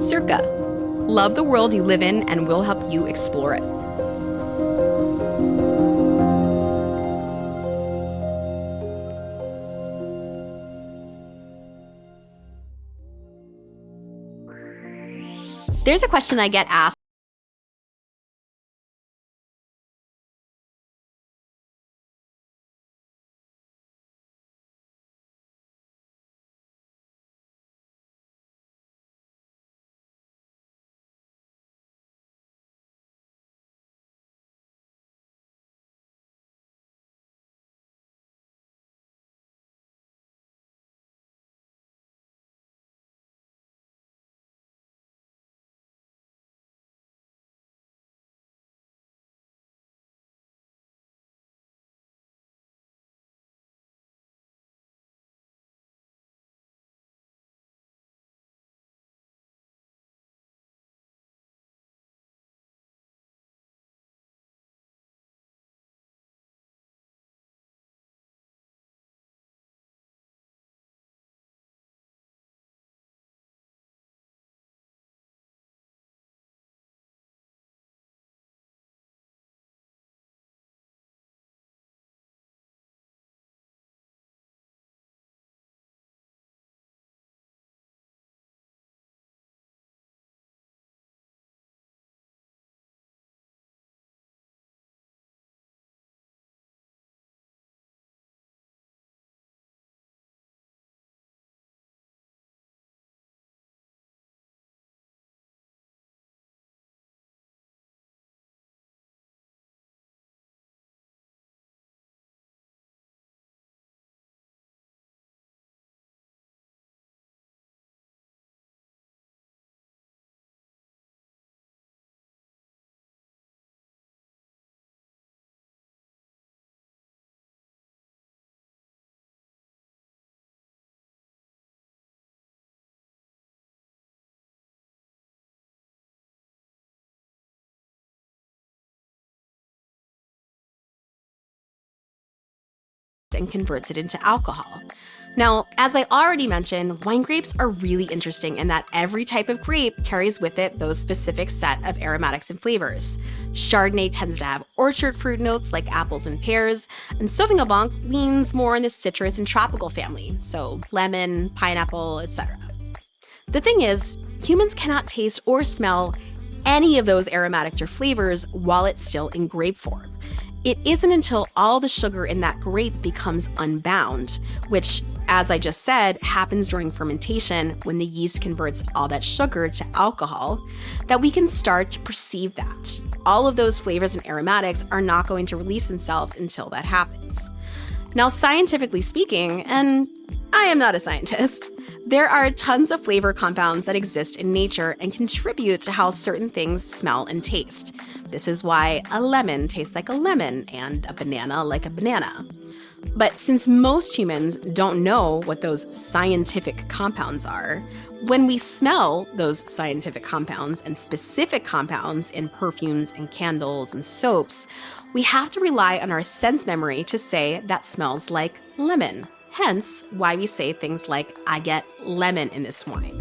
Cerca. Love the world you live in and we'll help you explore it. There's a question I get asked and converts it into alcohol. Now, as I already mentioned, wine grapes are really interesting in that every type of grape carries with it those specific set of aromatics and flavors. Chardonnay tends to have orchard fruit notes like apples and pears, and Sauvignon Blanc leans more in the citrus and tropical family, so lemon, pineapple, etc. The thing is, humans cannot taste or smell any of those aromatics or flavors while it's still in grape form. It isn't until all the sugar in that grape becomes unbound, which, as I just said, happens during fermentation when the yeast converts all that sugar to alcohol, that we can start to perceive that. All of those flavors and aromatics are not going to release themselves until that happens. Now, scientifically speaking, and I am not a scientist, there are tons of flavor compounds that exist in nature and contribute to how certain things smell and taste. This is why a lemon tastes like a lemon and a banana like a banana. But since most humans don't know what those scientific compounds are, when we smell those scientific compounds and specific compounds in perfumes and candles and soaps, we have to rely on our sense memory to say that smells like lemon. Hence why we say things like, I get lemon in this morning.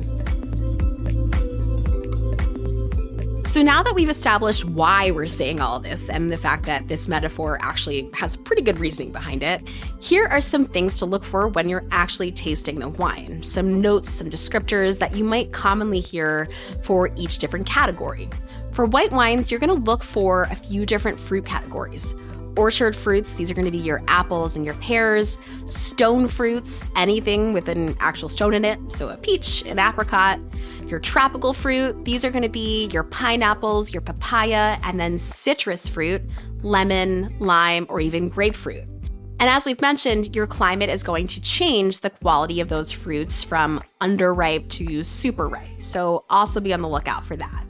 So now that we've established why we're saying all this and the fact that this metaphor actually has pretty good reasoning behind it, here are some things to look for when you're actually tasting the wine. Some notes, some descriptors that you might commonly hear for each different category. For white wines, you're going to look for a few different fruit categories. Orchard fruits, these are going to be your apples and your pears. Stone fruits, anything with an actual stone in it, so a peach, an apricot. Your tropical fruit, these are going to be your pineapples, your papaya, and then citrus fruit, lemon, lime, or even grapefruit. And as we've mentioned, your climate is going to change the quality of those fruits from underripe to super ripe, so also be on the lookout for that.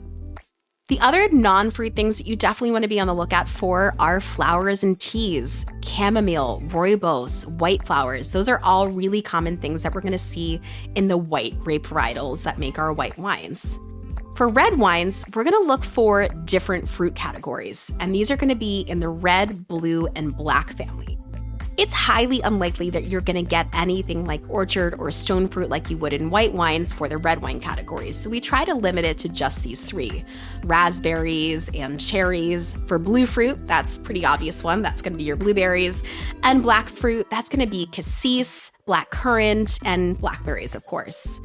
The other non-fruit things that you definitely want to be on the lookout for are flowers and teas, chamomile, rooibos, white flowers. Those are all really common things that we're going to see in the white grape varietals that make our white wines. For red wines, we're going to look for different fruit categories, and these are going to be in the red, blue, and black family. it's highly unlikely that you're going to get anything like orchard or stone fruit like you would in white wines for the red wine categories. So we try to limit it to just these three: raspberries and cherries. For blue fruit, that's a pretty obvious one. That's going to be your blueberries. And black fruit, that's going to be cassis, black currant, and blackberries, of course.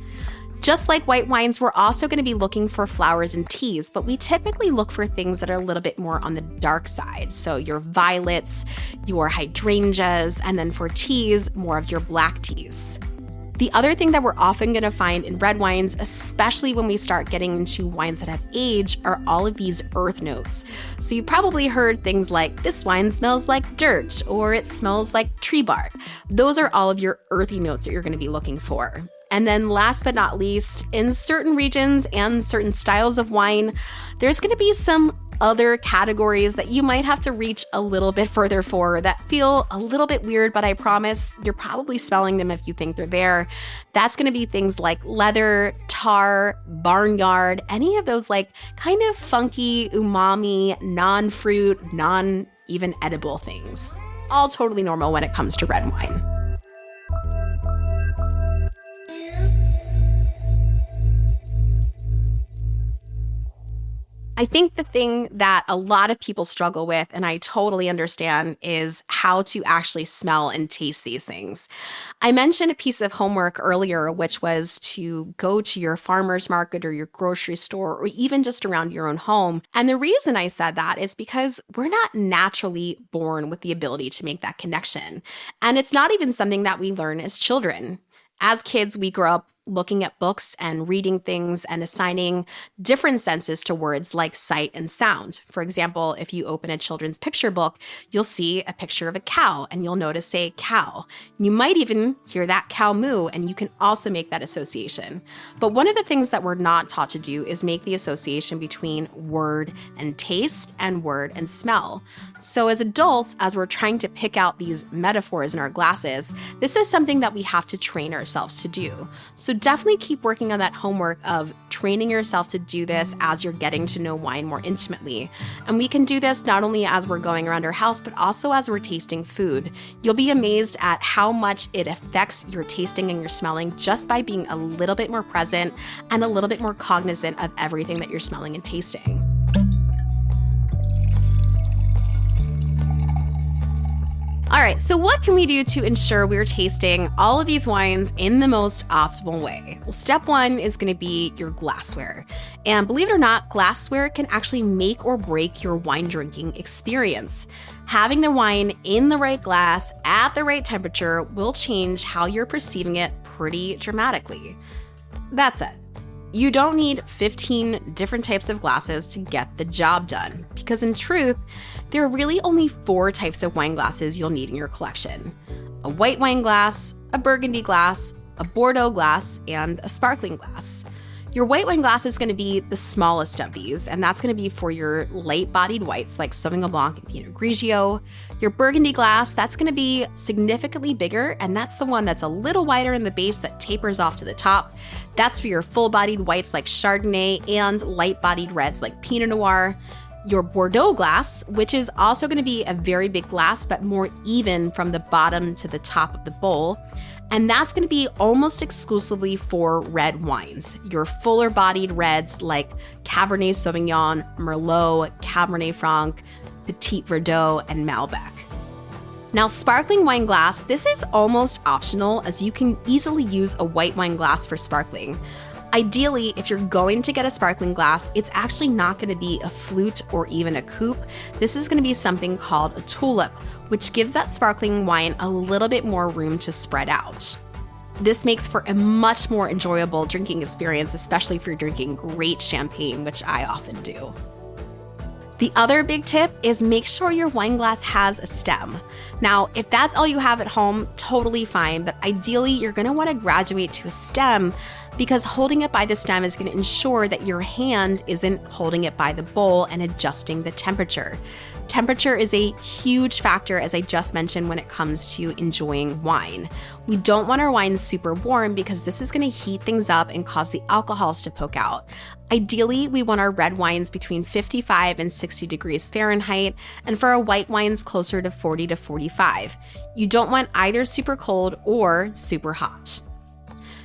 Just like white wines, we're also going to be looking for flowers and teas, but we typically look for things that are a little bit more on the dark side. So your violets, your hydrangeas, and then for teas, more of your black teas. The other thing that we're often going to find in red wines, especially when we start getting into wines that have age, are all of these earth notes. So you probably heard things like, this wine smells like dirt, or it smells like tree bark. Those are all of your earthy notes that you're going to be looking for. And then last but not least, in certain regions and certain styles of wine, there's going to be some other categories that you might have to reach a little bit further for that feel a little bit weird, but I promise you're probably smelling them if you think they're there. That's going to be things like leather, tar, barnyard, any of those like kind of funky, umami, non-fruit, non-even edible things. All totally normal when it comes to red wine. I think the thing that a lot of people struggle with, and I totally understand, is how to actually smell and taste these things. I mentioned a piece of homework earlier, which was to go to your farmer's market or your grocery store, or even just around your own home. And the reason I said that is because we're not naturally born with the ability to make that connection. And it's not even something that we learn as children. As kids, we grow up looking at books and reading things and assigning different senses to words like sight and sound. For example, if you open a children's picture book, you'll see a picture of a cow and you'll notice, say, cow. You might even hear that cow moo, and you can also make that association. But one of the things that we're not taught to do is make the association between word and taste and word and smell. So as adults, as we're trying to pick out these metaphors in our glasses, this is something that we have to train ourselves to do. So definitely keep working on that homework of training yourself to do this as you're getting to know wine more intimately. And we can do this not only as we're going around our house, but also as we're tasting food. You'll be amazed at how much it affects your tasting and your smelling just by being a little bit more present and a little bit more cognizant of everything that you're smelling and tasting. All right, so what can we do to ensure we're tasting all of these wines in the most optimal way? Well, step one is going to be your glassware. And believe it or not, glassware can actually make or break your wine drinking experience. Having the wine in the right glass at the right temperature will change how you're perceiving it pretty dramatically. That said, you don't need 15 different types of glasses to get the job done, because in truth, there are really only 4 types of wine glasses you'll need in your collection: a white wine glass, a burgundy glass, a Bordeaux glass, and a sparkling glass. Your white wine glass is going to be the smallest of these, and that's going to be for your light-bodied whites like Sauvignon Blanc and Pinot Grigio. Your burgundy glass, that's going to be significantly bigger, and that's the one that's a little wider in the base that tapers off to the top. That's for your full-bodied whites like Chardonnay and light-bodied reds like Pinot Noir. Your Bordeaux glass, which is also going to be a very big glass, but more even from the bottom to the top of the bowl. And that's going to be almost exclusively for red wines. Your fuller bodied reds like Cabernet Sauvignon, Merlot, Cabernet Franc, Petit Verdot, and Malbec. Now, sparkling wine glass, this is almost optional, as you can easily use a white wine glass for sparkling. Ideally, if you're going to get a sparkling glass, it's actually not going to be a flute or even a coupe. This is going to be something called a tulip, which gives that sparkling wine a little bit more room to spread out. This makes for a much more enjoyable drinking experience, especially if you're drinking great champagne, which I often do. The other big tip is make sure your wine glass has a stem. Now, if that's all you have at home, totally fine, but ideally you're going to want to graduate to a stem, because holding it by the stem is going to ensure that your hand isn't holding it by the bowl and adjusting the temperature. Temperature is a huge factor, as I just mentioned, when it comes to enjoying wine. We don't want our wines super warm because this is going to heat things up and cause the alcohols to poke out. Ideally, we want our red wines between 55 and 60 degrees Fahrenheit, and for our white wines closer to 40 to 45. You don't want either super cold or super hot.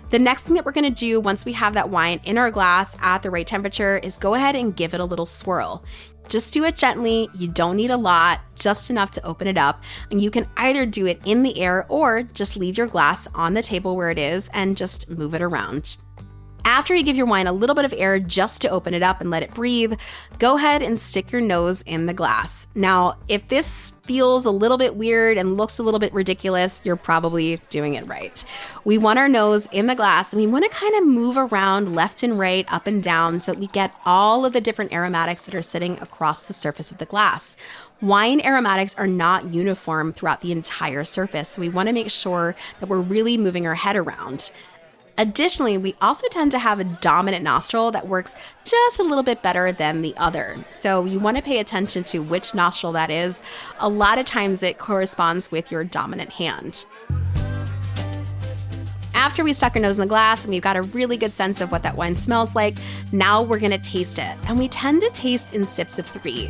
The next thing that we're going to do once we have that wine in our glass at the right temperature is go ahead and give it a little swirl. Just do it gently. You don't need a lot, just enough to open it up. And you can either do it in the air or just leave your glass on the table where it is and just move it around. After you give your wine a little bit of air just to open it up and let it breathe, go ahead and stick your nose in the glass. Now, if this feels a little bit weird and looks a little bit ridiculous, you're probably doing it right. We want our nose in the glass and we want to kind of move around left and right, up and down, so that we get all of the different aromatics that are sitting across the surface of the glass. Wine aromatics are not uniform throughout the entire surface, so we want to make sure that we're really moving our head around. Additionally, we also tend to have a dominant nostril that works just a little bit better than the other. So you want to pay attention to which nostril that is. A lot of times it corresponds with your dominant hand. After we stuck our nose in the glass and we've got a really good sense of what that wine smells like, now we're going to taste it. And we tend to taste in sips of 3.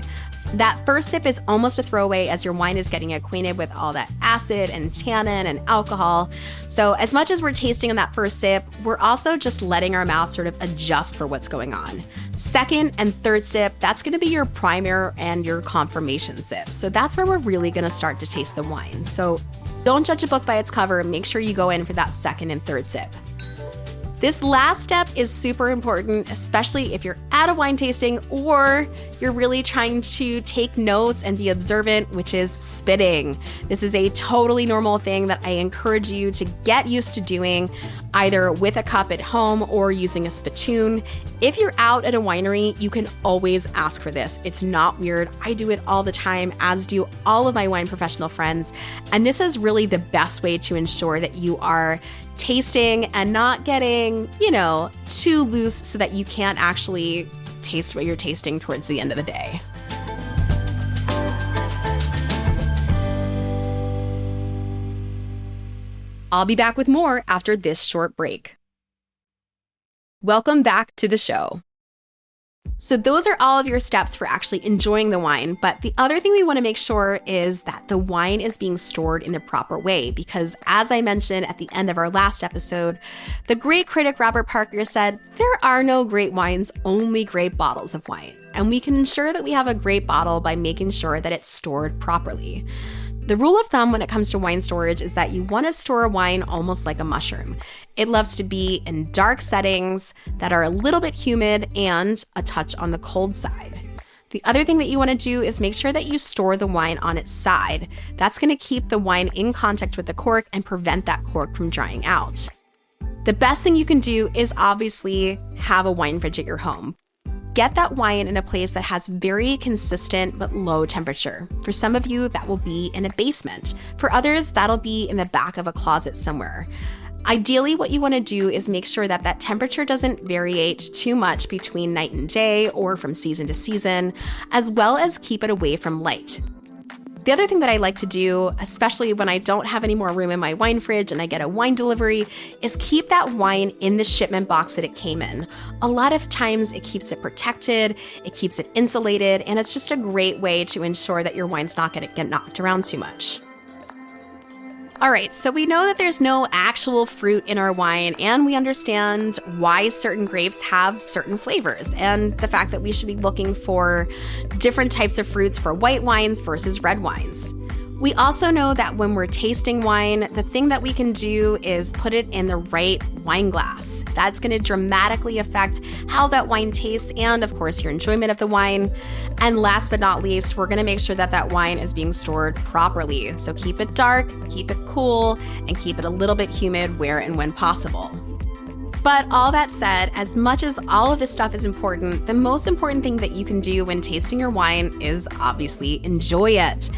That first sip is almost a throwaway as your wine is getting acquainted with all that acid and tannin and alcohol. So as much as we're tasting on that first sip, we're also just letting our mouth sort of adjust for what's going on. Second and third sip, that's going to be your primer and your confirmation sip. So that's where we're really going to start to taste the wine. So don't judge a book by its cover and make sure you go in for that second and third sip. This last step is super important, especially if you're at a wine tasting or you're really trying to take notes and be observant, which is spitting. This is a totally normal thing that I encourage you to get used to doing, either with a cup at home or using a spittoon. If you're out at a winery, you can always ask for this. It's not weird. I do it all the time, as do all of my wine professional friends. And this is really the best way to ensure that you are tasting and not getting, too loose so that you can't actually taste what you're tasting towards the end of the day. I'll be back with more after this short break. Welcome back to the show. So those are all of your steps for actually enjoying the wine. But the other thing we want to make sure is that the wine is being stored in the proper way, because as I mentioned at the end of our last episode, the great critic Robert Parker said, there are no great wines, only great bottles of wine. And we can ensure that we have a great bottle by making sure that it's stored properly. The rule of thumb when it comes to wine storage is that you want to store a wine almost like a mushroom. It loves to be in dark settings that are a little bit humid and a touch on the cold side. The other thing that you want to do is make sure that you store the wine on its side. That's going to keep the wine in contact with the cork and prevent that cork from drying out. The best thing you can do is obviously have a wine fridge at your home. Get that wine in a place that has very consistent but low temperature. For some of you, that will be in a basement. For others, that'll be in the back of a closet somewhere. Ideally, what you want to do is make sure that that temperature doesn't variate too much between night and day or from season to season, as well as keep it away from light. The other thing that I like to do, especially when I don't have any more room in my wine fridge and I get a wine delivery, is keep that wine in the shipment box that it came in. A lot of times it keeps it protected, it keeps it insulated, and it's just a great way to ensure that your wine's not going to get knocked around too much. All right, so we know that there's no actual fruit in our wine, and we understand why certain grapes have certain flavors, and the fact that we should be looking for different types of fruits for white wines versus red wines. We also know that when we're tasting wine, the thing that we can do is put it in the right wine glass. That's going to dramatically affect how that wine tastes and, of course, your enjoyment of the wine. And last but not least, we're going to make sure that that wine is being stored properly. So keep it dark, keep it cool, and keep it a little bit humid where and when possible. But all that said, as much as all of this stuff is important, the most important thing that you can do when tasting your wine is obviously enjoy it.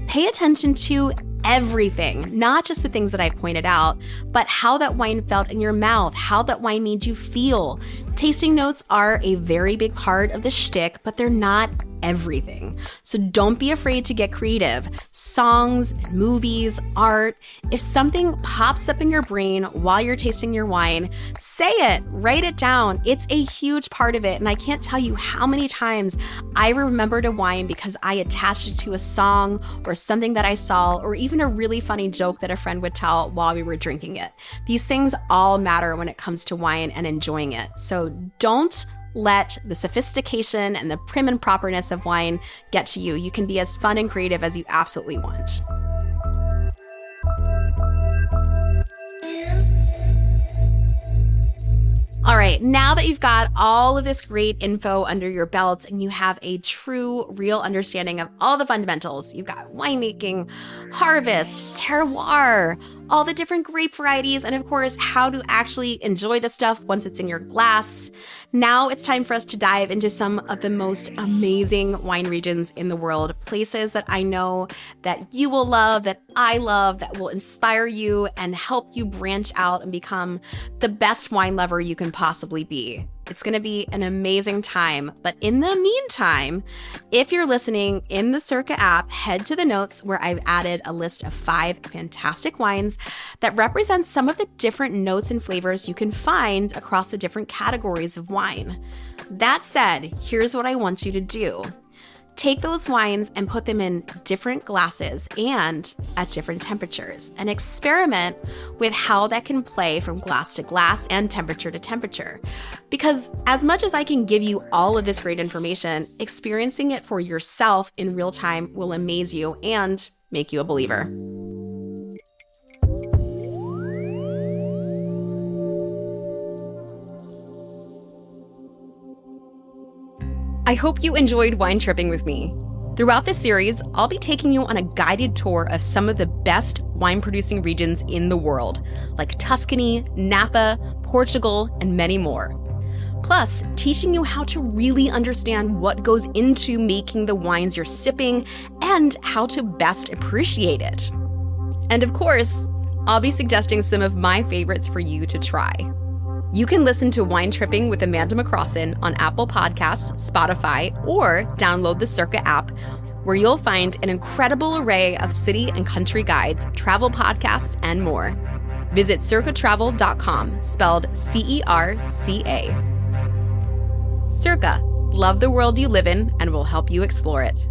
Pay attention to everything, not just the things that I pointed out, but how that wine felt in your mouth, how that wine made you feel. Tasting notes are a very big part of the shtick, but they're not everything. So don't be afraid to get creative. Songs, movies, art. If something pops up in your brain while you're tasting your wine, say it, write it down. It's a huge part of it. And I can't tell you how many times I remembered a wine because I attached it to a song or something that I saw, or even a really funny joke that a friend would tell while we were drinking it. These things all matter when it comes to wine and enjoying it. So don't let the sophistication and the prim and properness of wine get to you. You can be as fun and creative as you absolutely want. All right, now that you've got all of this great info under your belt and you have a true, real understanding of all the fundamentals, you've got winemaking, harvest, terroir, all the different grape varieties, and of course, how to actually enjoy the stuff once it's in your glass. Now it's time for us to dive into some of the most amazing wine regions in the world, places that I know that you will love, that I love, that will inspire you and help you branch out and become the best wine lover you can possibly be. It's going to be an amazing time. But in the meantime, if you're listening in the Cerca app, head to the notes where I've added a list of 5 fantastic wines that represent some of the different notes and flavors you can find across the different categories of wine. That said, here's what I want you to do. Take those wines and put them in different glasses and at different temperatures, and experiment with how that can play from glass to glass and temperature to temperature. Because as much as I can give you all of this great information, experiencing it for yourself in real time will amaze you and make you a believer. I hope you enjoyed wine tripping with me. Throughout this series, I'll be taking you on a guided tour of some of the best wine-producing regions in the world, like Tuscany, Napa, Portugal, and many more. Plus, teaching you how to really understand what goes into making the wines you're sipping and how to best appreciate it. And of course, I'll be suggesting some of my favorites for you to try. You can listen to Wine Tripping with Amanda McCrossin on Apple Podcasts, Spotify, or download the Cerca app, where you'll find an incredible array of city and country guides, travel podcasts, and more. Visit cercatravel.com, spelled C-E-R-C-A. Cerca, love the world you live in, and we'll help you explore it.